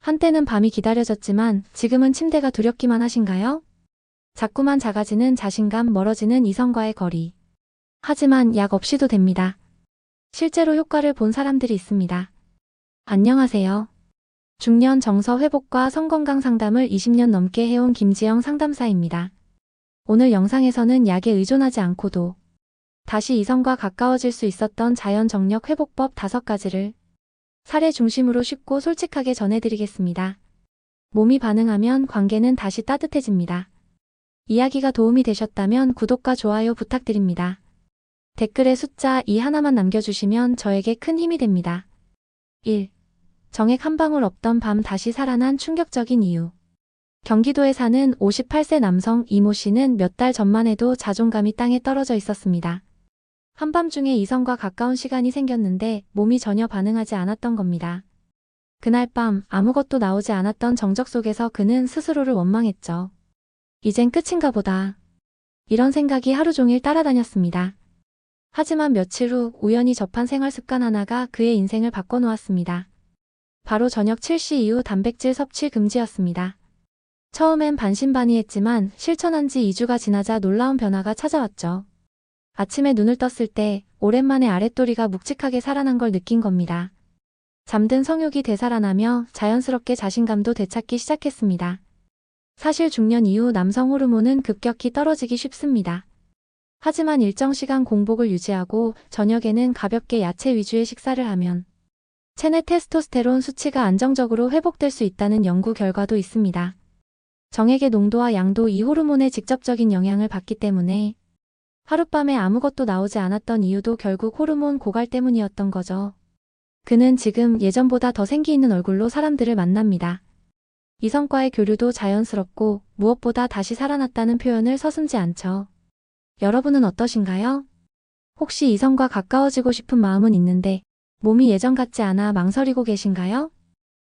한때는 밤이 기다려졌지만 지금은 침대가 두렵기만 하신가요? 자꾸만 작아지는 자신감, 멀어지는 이성과의 거리. 하지만 약 없이도 됩니다. 실제로 효과를 본 사람들이 있습니다. 안녕하세요. 중년 정서 회복과 성건강 상담을 20년 넘게 해온 김지영 상담사입니다. 오늘 영상에서는 약에 의존하지 않고도 다시 이성과 가까워질 수 있었던 자연 정력 회복법 5가지를 사례 중심으로 쉽고 솔직하게 전해드리겠습니다. 몸이 반응하면 관계는 다시 따뜻해집니다. 이야기가 도움이 되셨다면 구독과 좋아요 부탁드립니다. 댓글에 숫자 2 하나만 남겨주시면 저에게 큰 힘이 됩니다. 1. 정액 한 방울 없던 밤 다시 살아난 충격적인 이유. 경기도에 사는 58세 남성 이모 씨는 몇 달 전만 해도 자존감이 땅에 떨어져 있었습니다. 한밤중에 이성과 가까운 시간이 생겼는데 몸이 전혀 반응하지 않았던 겁니다. 그날 밤 아무것도 나오지 않았던 정적 속에서 그는 스스로를 원망했죠. 이젠 끝인가 보다. 이런 생각이 하루 종일 따라다녔습니다. 하지만 며칠 후 우연히 접한 생활 습관 하나가 그의 인생을 바꿔놓았습니다. 바로 저녁 7시 이후 단백질 섭취 금지였습니다. 처음엔 반신반의했지만 실천한 지 2주가 지나자 놀라운 변화가 찾아왔죠. 아침에 눈을 떴을 때 오랜만에 아랫도리가 묵직하게 살아난 걸 느낀 겁니다. 잠든 성욕이 되살아나며 자연스럽게 자신감도 되찾기 시작했습니다. 사실 중년 이후 남성 호르몬은 급격히 떨어지기 쉽습니다. 하지만 일정 시간 공복을 유지하고 저녁에는 가볍게 야채 위주의 식사를 하면 체내 테스토스테론 수치가 안정적으로 회복될 수 있다는 연구 결과도 있습니다. 정액의 농도와 양도 이 호르몬에 직접적인 영향을 받기 때문에 하룻밤에 아무것도 나오지 않았던 이유도 결국 호르몬 고갈 때문이었던 거죠. 그는 지금 예전보다 더 생기 있는 얼굴로 사람들을 만납니다. 이성과의 교류도 자연스럽고 무엇보다 다시 살아났다는 표현을 서슴지 않죠. 여러분은 어떠신가요? 혹시 이성과 가까워지고 싶은 마음은 있는데 몸이 예전 같지 않아 망설이고 계신가요?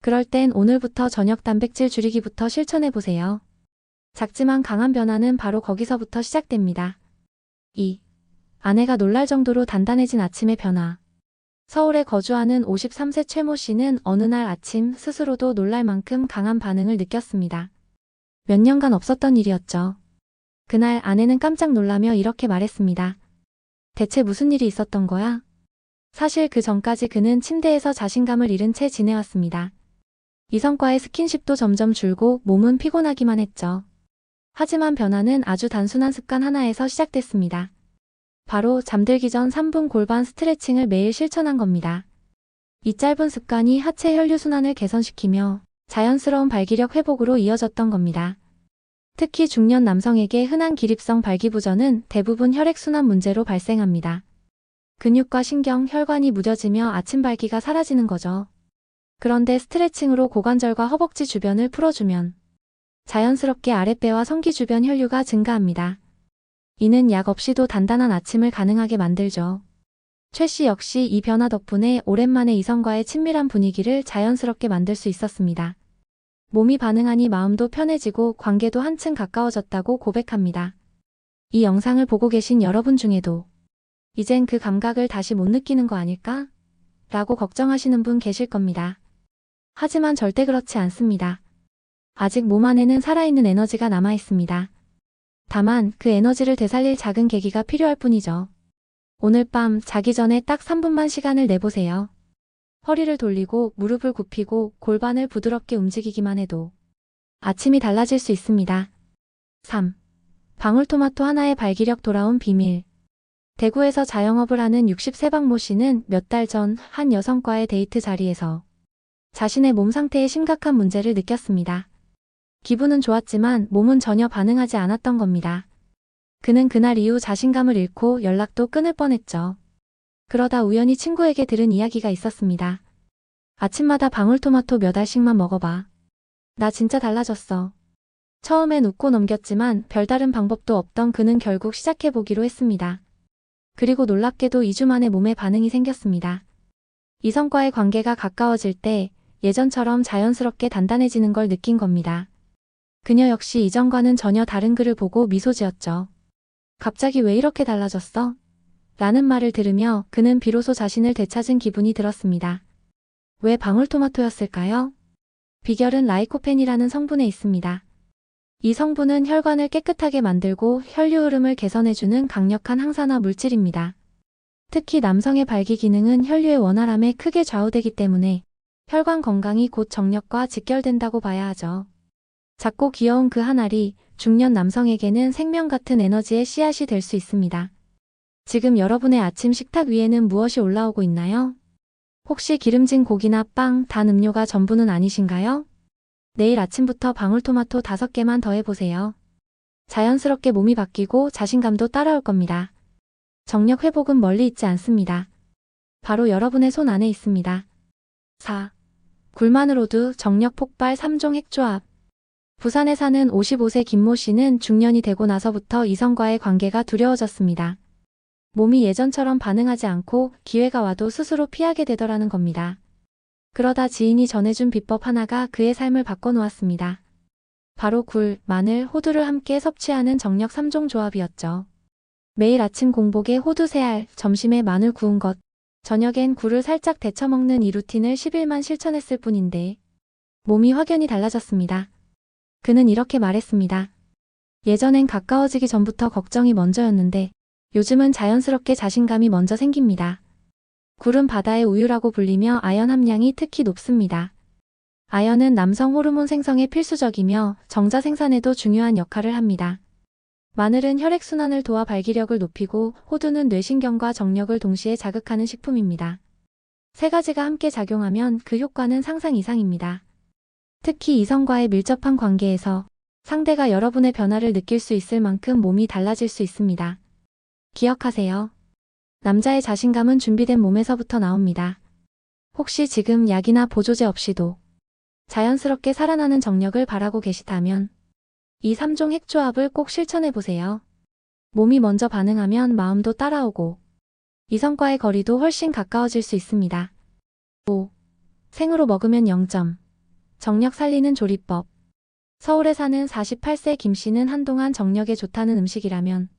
그럴 땐 오늘부터 저녁 단백질 줄이기부터 실천해보세요. 작지만 강한 변화는 바로 거기서부터 시작됩니다. 2. 아내가 놀랄 정도로 단단해진 아침의 변화. 서울에 거주하는 53세 최모 씨는 어느 날 아침 스스로도 놀랄 만큼 강한 반응을 느꼈습니다. 몇 년간 없었던 일이었죠. 그날 아내는 깜짝 놀라며 이렇게 말했습니다. 대체 무슨 일이 있었던 거야? 사실 그 전까지 그는 침대에서 자신감을 잃은 채 지내왔습니다. 이성과의 스킨십도 점점 줄고 몸은 피곤하기만 했죠. 하지만 변화는 아주 단순한 습관 하나에서 시작됐습니다. 바로 잠들기 전 3분 골반 스트레칭을 매일 실천한 겁니다. 이 짧은 습관이 하체 혈류순환을 개선시키며 자연스러운 발기력 회복으로 이어졌던 겁니다. 특히 중년 남성에게 흔한 기립성 발기부전은 대부분 혈액순환 문제로 발생합니다. 근육과 신경, 혈관이 무뎌지며 아침 발기가 사라지는 거죠. 그런데 스트레칭으로 고관절과 허벅지 주변을 풀어주면 자연스럽게 아랫배와 성기 주변 혈류가 증가합니다. 이는 약 없이도 단단한 아침을 가능하게 만들죠. 최 씨 역시 이 변화 덕분에 오랜만에 이성과의 친밀한 분위기를 자연스럽게 만들 수 있었습니다. 몸이 반응하니 마음도 편해지고 관계도 한층 가까워졌다고 고백합니다. 이 영상을 보고 계신 여러분 중에도 이젠 그 감각을 다시 못 느끼는 거 아닐까? 라고 걱정하시는 분 계실 겁니다. 하지만 절대 그렇지 않습니다. 아직 몸 안에는 살아있는 에너지가 남아있습니다. 다만 그 에너지를 되살릴 작은 계기가 필요할 뿐이죠. 오늘 밤 자기 전에 딱 3분만 시간을 내보세요. 허리를 돌리고 무릎을 굽히고 골반을 부드럽게 움직이기만 해도 아침이 달라질 수 있습니다. 3. 방울토마토 하나의 발기력 돌아온 비밀. 대구에서 자영업을 하는 60세 박모 씨는 몇 달 전 한 여성과의 데이트 자리에서 자신의 몸 상태에 심각한 문제를 느꼈습니다. 기분은 좋았지만 몸은 전혀 반응하지 않았던 겁니다. 그는 그날 이후 자신감을 잃고 연락도 끊을 뻔했죠. 그러다 우연히 친구에게 들은 이야기가 있었습니다. 아침마다 방울토마토 몇 알씩만 먹어봐. 나 진짜 달라졌어. 처음엔 웃고 넘겼지만 별다른 방법도 없던 그는 결국 시작해보기로 했습니다. 그리고 놀랍게도 2주 만에 몸에 반응이 생겼습니다. 이성과의 관계가 가까워질 때 예전처럼 자연스럽게 단단해지는 걸 느낀 겁니다. 그녀 역시 이전과는 전혀 다른 그를 보고 미소 지었죠. 갑자기 왜 이렇게 달라졌어? 라는 말을 들으며 그는 비로소 자신을 되찾은 기분이 들었습니다. 왜 방울토마토였을까요? 비결은 라이코펜이라는 성분에 있습니다. 이 성분은 혈관을 깨끗하게 만들고 혈류 흐름을 개선해주는 강력한 항산화 물질입니다. 특히 남성의 발기 기능은 혈류의 원활함에 크게 좌우되기 때문에 혈관 건강이 곧 정력과 직결된다고 봐야 하죠. 작고 귀여운 그 한 알이 중년 남성에게는 생명 같은 에너지의 씨앗이 될 수 있습니다. 지금 여러분의 아침 식탁 위에는 무엇이 올라오고 있나요? 혹시 기름진 고기나 빵, 단 음료가 전부는 아니신가요? 내일 아침부터 방울토마토 5개만 더 해보세요. 자연스럽게 몸이 바뀌고 자신감도 따라올 겁니다. 정력 회복은 멀리 있지 않습니다. 바로 여러분의 손 안에 있습니다. 4. 굴마늘호두 정력 폭발 3종 핵조합. 부산에 사는 55세 김모 씨는 중년이 되고 나서부터 이성과의 관계가 두려워졌습니다. 몸이 예전처럼 반응하지 않고 기회가 와도 스스로 피하게 되더라는 겁니다. 그러다 지인이 전해준 비법 하나가 그의 삶을 바꿔놓았습니다. 바로 굴, 마늘, 호두를 함께 섭취하는 정력 3종 조합이었죠. 매일 아침 공복에 호두 3알, 점심에 마늘 구운 것, 저녁엔 굴을 살짝 데쳐 먹는 이 루틴을 10일만 실천했을 뿐인데 몸이 확연히 달라졌습니다. 그는 이렇게 말했습니다. 예전엔 가까워지기 전부터 걱정이 먼저였는데 요즘은 자연스럽게 자신감이 먼저 생깁니다. 굴은 바다의 우유라고 불리며 아연 함량이 특히 높습니다. 아연은 남성 호르몬 생성에 필수적이며 정자 생산에도 중요한 역할을 합니다. 마늘은 혈액순환을 도와 발기력을 높이고 호두는 뇌신경과 정력을 동시에 자극하는 식품입니다. 세 가지가 함께 작용하면 그 효과는 상상 이상입니다. 특히 이성과의 밀접한 관계에서 상대가 여러분의 변화를 느낄 수 있을 만큼 몸이 달라질 수 있습니다. 기억하세요. 남자의 자신감은 준비된 몸에서부터 나옵니다. 혹시 지금 약이나 보조제 없이도 자연스럽게 살아나는 정력을 바라고 계시다면 이 3종 핵조합을 꼭 실천해보세요. 몸이 먼저 반응하면 마음도 따라오고 이성과의 거리도 훨씬 가까워질 수 있습니다. 5. 생으로 먹으면 0점. 정력 살리는 조리법. 서울에 사는 48세 김 씨는 한동안 정력에 좋다는 음식이라면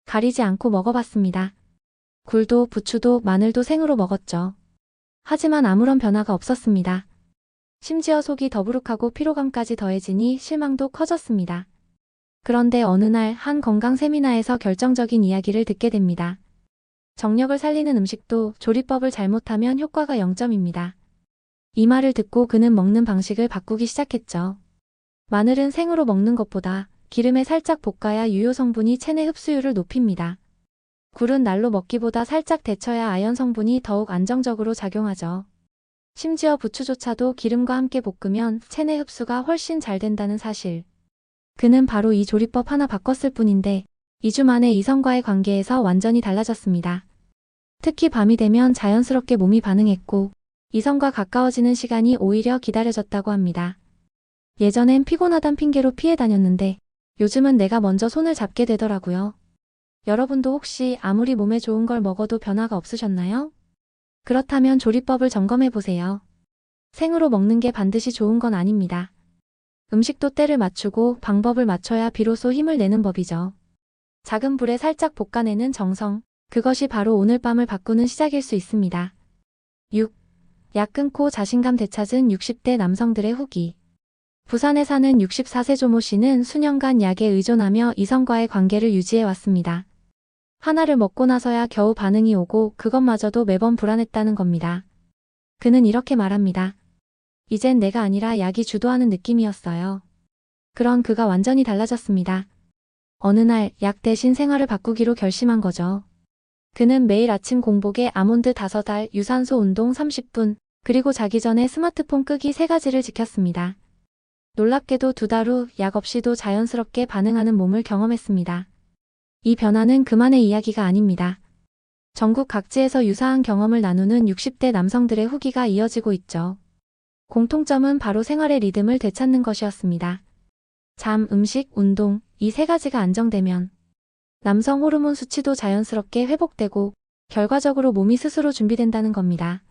가리지 않고 먹어봤습니다. 굴도 부추도 마늘도 생으로 먹었죠. 하지만 아무런 변화가 없었습니다. 심지어 속이 더부룩하고 피로감까지 더해지니 실망도 커졌습니다. 그런데 어느 날 한 건강 세미나에서 결정적인 이야기를 듣게 됩니다. 정력을 살리는 음식도 조리법을 잘못하면 효과가 0점입니다. 이 말을 듣고 그는 먹는 방식을 바꾸기 시작했죠. 마늘은 생으로 먹는 것보다 기름에 살짝 볶아야 유효 성분이 체내 흡수율을 높입니다. 굴은 날로 먹기보다 살짝 데쳐야 아연 성분이 더욱 안정적으로 작용하죠. 심지어 부추조차도 기름과 함께 볶으면 체내 흡수가 훨씬 잘 된다는 사실. 그는 바로 이 조리법 하나 바꿨을 뿐인데 2주 만에 이성과의 관계에서 완전히 달라졌습니다. 특히 밤이 되면 자연스럽게 몸이 반응했고 이성과 가까워지는 시간이 오히려 기다려졌다고 합니다. 예전엔 피곤하단 핑계로 피해 다녔는데 요즘은 내가 먼저 손을 잡게 되더라고요. 여러분도 혹시 아무리 몸에 좋은 걸 먹어도 변화가 없으셨나요? 그렇다면 조리법을 점검해보세요. 생으로 먹는 게 반드시 좋은 건 아닙니다. 음식도 때를 맞추고 방법을 맞춰야 비로소 힘을 내는 법이죠. 작은 불에 살짝 볶아내는 정성, 그것이 바로 오늘 밤을 바꾸는 시작일 수 있습니다. 6. 약 끊고 자신감 되찾은 60대 남성들의 후기. 부산에 사는 64세 조모 씨는 수년간 약에 의존하며 이성과의 관계를 유지해왔습니다. 하나를 먹고 나서야 겨우 반응이 오고 그것마저도 매번 불안했다는 겁니다. 그는 이렇게 말합니다. 이젠 내가 아니라 약이 주도하는 느낌이었어요. 그런 그가 완전히 달라졌습니다. 어느 날 약 대신 생활을 바꾸기로 결심한 거죠. 그는 매일 아침 공복에 아몬드 5알, 유산소 운동 30분, 그리고 자기 전에 스마트폰 끄기 3가지를 지켰습니다. 놀랍게도 2달 후 약 없이도 자연스럽게 반응하는 몸을 경험했습니다. 이 변화는 그만의 이야기가 아닙니다. 전국 각지에서 유사한 경험을 나누는 60대 남성들의 후기가 이어지고 있죠. 공통점은 바로 생활의 리듬을 되찾는 것이었습니다. 잠, 음식, 운동, 이 3가지가 안정되면 남성 호르몬 수치도 자연스럽게 회복되고 결과적으로 몸이 스스로 준비된다는 겁니다.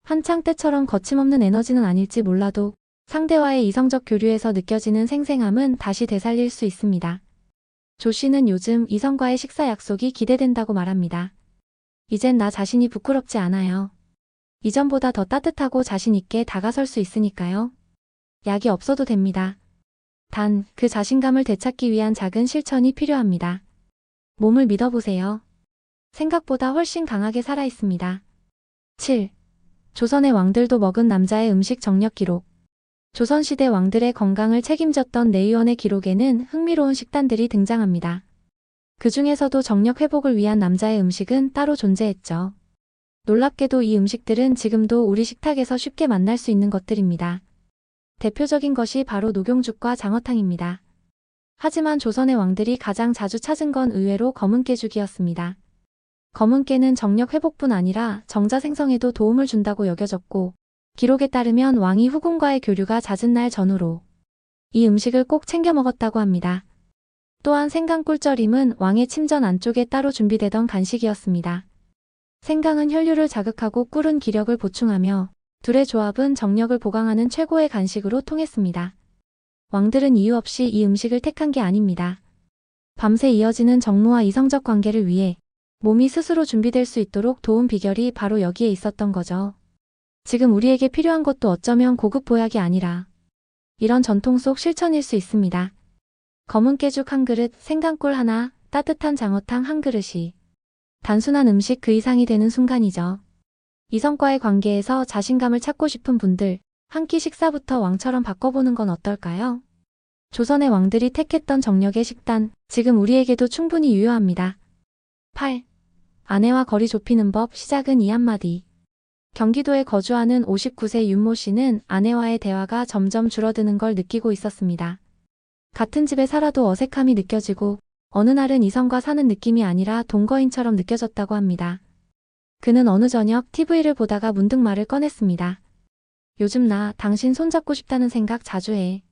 한창 때처럼 거침없는 에너지는 아닐지 몰라도 상대와의 이성적 교류에서 느껴지는 생생함은 다시 되살릴 수 있습니다. 조 씨는 요즘 이성과의 식사 약속이 기대된다고 말합니다. 이젠 나 자신이 부끄럽지 않아요. 이전보다 더 따뜻하고 자신 있게 다가설 수 있으니까요. 약이 없어도 됩니다. 단, 그 자신감을 되찾기 위한 작은 실천이 필요합니다. 몸을 믿어보세요. 생각보다 훨씬 강하게 살아있습니다. 7. 조선의 왕들도 먹은 남자의 음식 정력 기록. 조선시대 왕들의 건강을 책임졌던 내위원의 기록에는 흥미로운 식단들이 등장합니다. 그 중에서도 정력 회복을 위한 남자의 음식은 따로 존재했죠. 놀랍게도 이 음식들은 지금도 우리 식탁에서 쉽게 만날 수 있는 것들입니다. 대표적인 것이 바로 녹용죽과 장어탕입니다. 하지만 조선의 왕들이 가장 자주 찾은 건 의외로 검은깨죽이었습니다. 검은깨는 정력 회복뿐 아니라 정자 생성에도 도움을 준다고 여겨졌고, 기록에 따르면 왕이 후궁과의 교류가 잦은 날 전후로 이 음식을 꼭 챙겨 먹었다고 합니다. 또한 생강꿀절임은 왕의 침전 안쪽에 따로 준비되던 간식이었습니다. 생강은 혈류를 자극하고 꿀은 기력을 보충하며 둘의 조합은 정력을 보강하는 최고의 간식으로 통했습니다. 왕들은 이유 없이 이 음식을 택한 게 아닙니다. 밤새 이어지는 정무와 이성적 관계를 위해 몸이 스스로 준비될 수 있도록 도운 비결이 바로 여기에 있었던 거죠. 지금 우리에게 필요한 것도 어쩌면 고급 보약이 아니라 이런 전통 속 실천일 수 있습니다. 검은 깨죽 한 그릇, 생강꿀 하나, 따뜻한 장어탕 한 그릇이 단순한 음식 그 이상이 되는 순간이죠. 이성과의 관계에서 자신감을 찾고 싶은 분들, 한 끼 식사부터 왕처럼 바꿔보는 건 어떨까요? 조선의 왕들이 택했던 정력의 식단, 지금 우리에게도 충분히 유효합니다. 8. 아내와 거리 좁히는 법, 시작은 이 한마디. 경기도에 거주하는 59세 윤모 씨는 아내와의 대화가 점점 줄어드는 걸 느끼고 있었습니다. 같은 집에 살아도 어색함이 느껴지고 어느 날은 이성과 사는 느낌이 아니라 동거인처럼 느껴졌다고 합니다. 그는 어느 저녁 TV를 보다가 문득 말을 꺼냈습니다. 요즘 나 당신 손잡고 싶다는 생각 자주 해.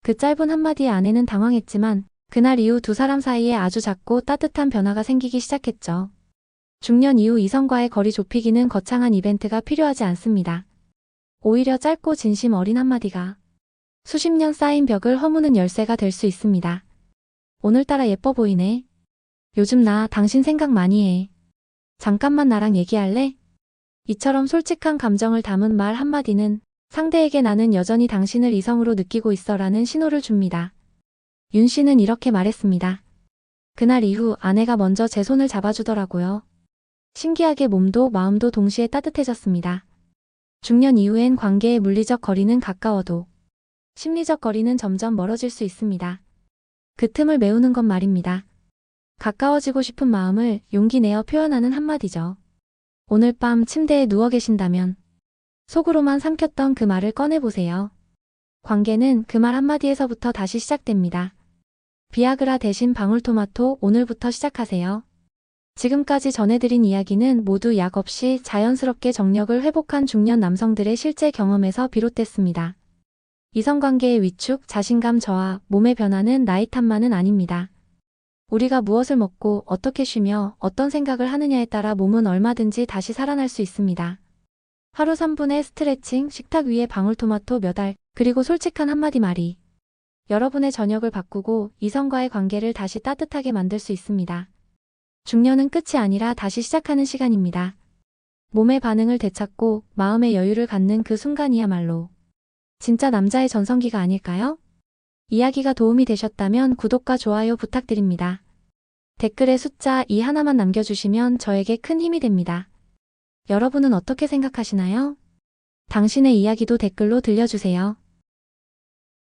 그 짧은 한마디에 아내는 당황했지만 그날 이후 두 사람 사이에 아주 작고 따뜻한 변화가 생기기 시작했죠. 중년 이후 이성과의 거리 좁히기는 거창한 이벤트가 필요하지 않습니다. 오히려 짧고 진심 어린 한마디가 수십 년 쌓인 벽을 허무는 열쇠가 될 수 있습니다. 오늘따라 예뻐 보이네. 요즘 나 당신 생각 많이 해. 잠깐만 나랑 얘기할래? 이처럼 솔직한 감정을 담은 말 한마디는 상대에게 나는 여전히 당신을 이성으로 느끼고 있어라는 신호를 줍니다. 윤 씨는 이렇게 말했습니다. 그날 이후 아내가 먼저 제 손을 잡아주더라고요. 신기하게 몸도 마음도 동시에 따뜻해졌습니다. 중년 이후엔 관계의 물리적 거리는 가까워도 심리적 거리는 점점 멀어질 수 있습니다. 그 틈을 메우는 건 말입니다. 가까워지고 싶은 마음을 용기 내어 표현하는 한마디죠. 오늘 밤 침대에 누워 계신다면 속으로만 삼켰던 그 말을 꺼내보세요. 관계는 그 말 한마디에서부터 다시 시작됩니다. 비아그라 대신 방울토마토 오늘부터 시작하세요. 지금까지 전해드린 이야기는 모두 약 없이 자연스럽게 정력을 회복한 중년 남성들의 실제 경험에서 비롯됐습니다. 이성관계의 위축, 자신감 저하, 몸의 변화는 나이 탓만은 아닙니다. 우리가 무엇을 먹고 어떻게 쉬며 어떤 생각을 하느냐에 따라 몸은 얼마든지 다시 살아날 수 있습니다. 하루 3분의 스트레칭, 식탁 위에 방울토마토 몇 알, 그리고 솔직한 한마디 말이 여러분의 저녁을 바꾸고 이성과의 관계를 다시 따뜻하게 만들 수 있습니다. 중년은 끝이 아니라 다시 시작하는 시간입니다. 몸의 반응을 되찾고 마음의 여유를 갖는 그 순간이야말로 진짜 남자의 전성기가 아닐까요? 이야기가 도움이 되셨다면 구독과 좋아요 부탁드립니다. 댓글에 숫자 2 하나만 남겨주시면 저에게 큰 힘이 됩니다. 여러분은 어떻게 생각하시나요? 당신의 이야기도 댓글로 들려주세요.